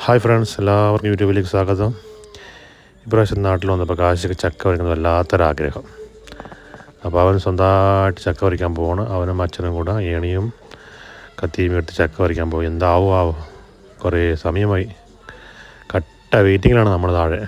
Hi friends, എല്ലാവർക്കും യൂട്യൂബിലേക്ക് സ്വാഗതം. ഇപ്രാവശ്യം നാട്ടിൽ വന്നപ്പോൾ കാശിക്ക് ചക്ക പറിക്കുന്നത് വല്ലാത്തൊരാഗ്രഹം. അപ്പോൾ അവൻ സ്വന്തമായിട്ട് ചക്ക പറിക്കാൻ പോവാണ്. അവനും അച്ഛനും കൂടെ ഏണിയും കത്തിയും എടുത്ത് ചക്ക പറിക്കാൻ പോയി. എന്താവോ കുറേ സമയമായി. കട്ട വെയിറ്റിങ്ങിലാണ് നമ്മൾ താഴെ.